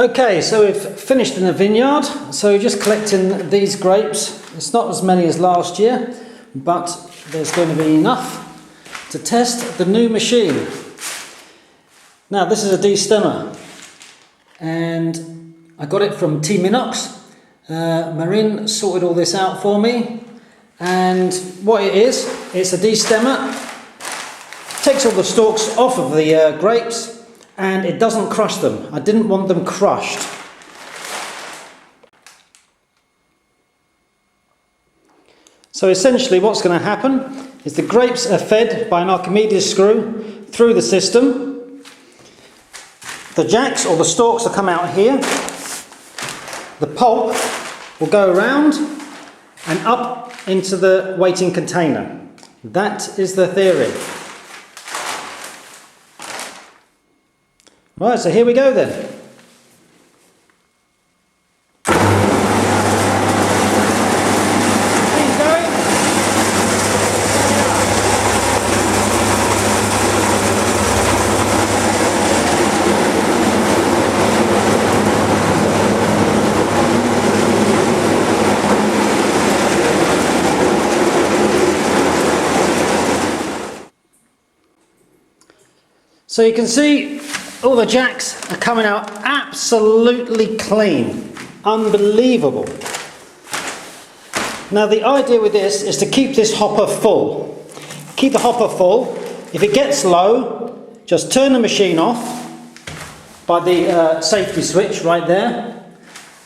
Okay, so we've finished in the vineyard, so we're just collecting these grapes. It's not as many as last year, but there's going to be enough to test the new machine. Now this is a destemmer, and I got it from T Minox. Marin sorted all this out for me, and what it is, it's a destemmer. Takes all the stalks off of the grapes, and it doesn't crush them. I didn't want them crushed. So essentially what's going to happen is the grapes are fed by an Archimedes screw through the system. The jacks or the stalks will come out here. The pulp will go around and up into the waiting container. That is the theory. Right, so here we go then. So you can see all the jacks are coming out absolutely clean. Unbelievable. Now the idea with this is to keep this hopper full. Keep the hopper full. If it gets low, just turn the machine off by the safety switch right there,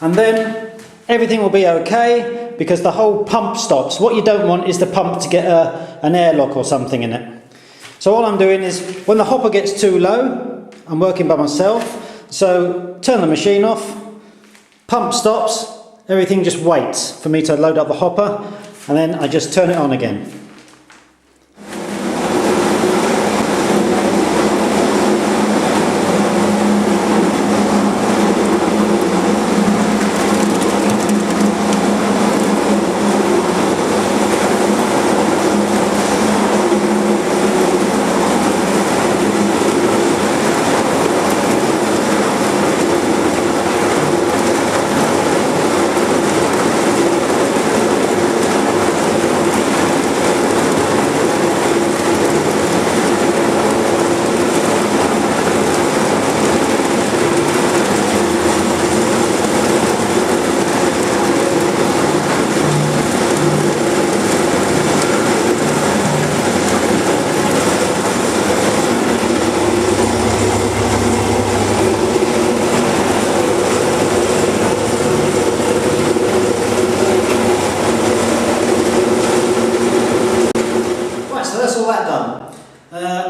and then everything will be okay because the whole pump stops. What you don't want is the pump to get an airlock or something in it. So all I'm doing is, when the hopper gets too low, I'm working by myself, so turn the machine off, pump stops, everything just waits for me to load up the hopper, and then I just turn it on again.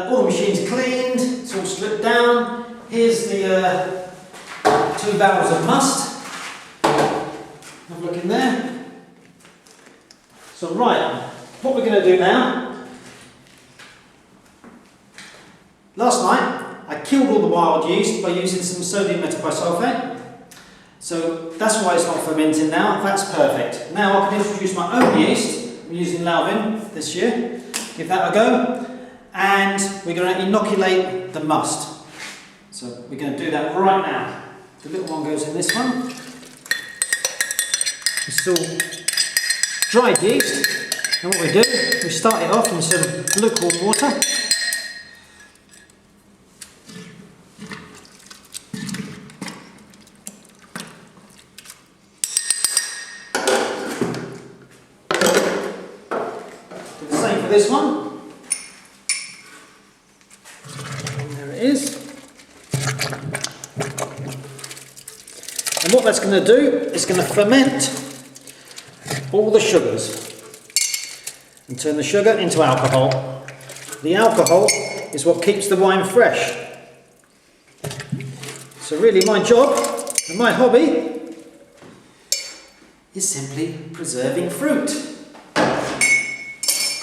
All the machine's cleaned, it's all stripped down. Here's the 2 barrels of must. Have a look in there. So right, what we're going to do now, last night I killed all the wild yeast by using some sodium metabisulfate. So that's why it's not fermenting now. That's perfect. Now I can introduce my own yeast. I'm using Lalvin this year. Give that a go. And we're going to inoculate the must. So we're going to do that right now. The little one goes in this one. It's all dried yeast. And what we do, we start it off in some lukewarm water. Do the same for this one. Is. And what that's going to do is going to ferment all the sugars and turn the sugar into alcohol. The alcohol is what keeps the wine fresh. So really my job and my hobby is simply preserving fruit,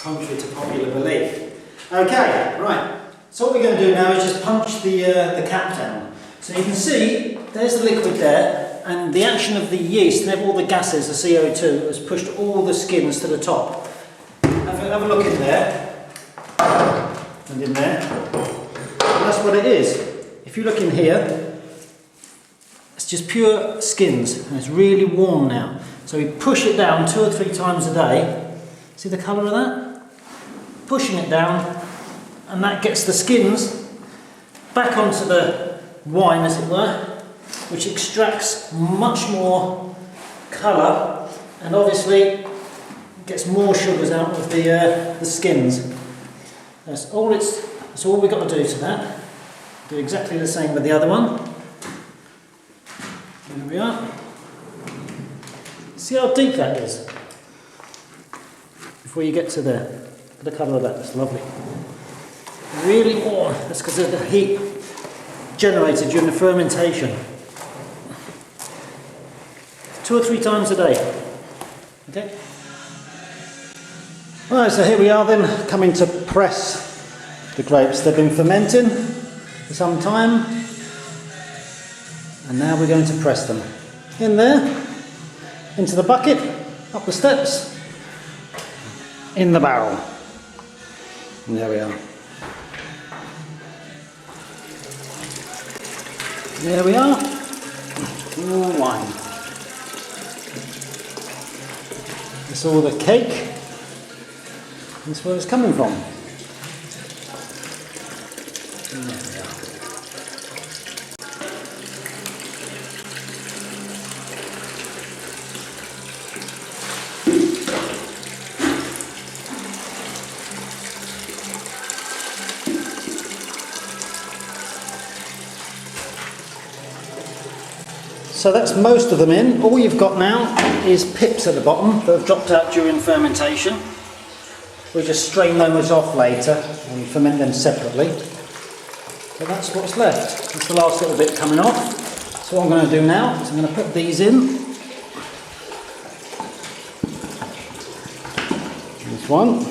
contrary to popular belief. Okay, right. So what we're going to do now is just punch the cap down. So you can see there's the liquid there, and the action of the yeast and all the gases, the CO2, has pushed all the skins to the top. Have a look in there, and in there. And that's what it is. If you look in here, It's just pure skins, and it's really warm now. So we push it down 2 or 3 times a day. See the colour of that? Pushing it down, and that gets the skins back onto the wine, as it were, which extracts much more colour, and obviously gets more sugars out of the skins. That's all we've got to do to that. Do exactly the same with the other one. There we are. See how deep that is? Before you get to there. Look at the colour of that, it's lovely. Really warm, that's because of the heat generated during the fermentation. 2 or 3 times a day. Okay? Right, so here we are then, coming to press the grapes. They've been fermenting for some time, and now we're going to press them. In there, into the bucket, up the steps, in the barrel. And there we are. There we are. More wine. That's all the cake. That's where it's coming from. And there we are. So that's most of them in. All you've got now is pips at the bottom that have dropped out during fermentation. We just strain those off later and ferment them separately. So that's what's left. That's the last little bit coming off. So what I'm going to do now is I'm going to put these in. This one.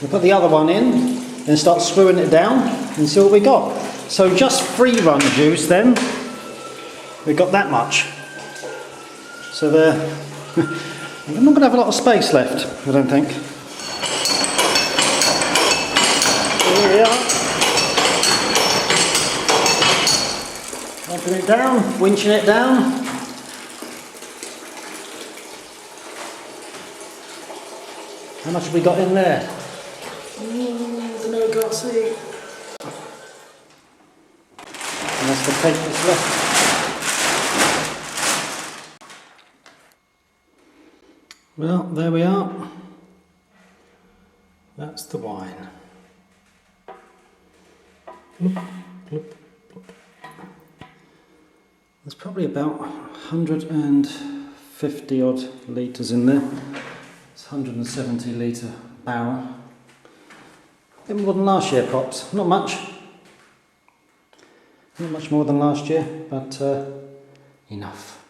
We'll put the other one in, then start screwing it down and see what we got. So just free run juice then. We've got that much. So I'm not going to have a lot of space left, I don't think. Here we are. Open it down, winching it down. How much have we got in there? I don't know, I can't see. And that's the cake that's left. Well, there we are. That's the wine. There's probably about 150 odd litres in there. It's a 170 litre barrel. A bit more than last year, pops. Not much. Not much more than last year, but enough.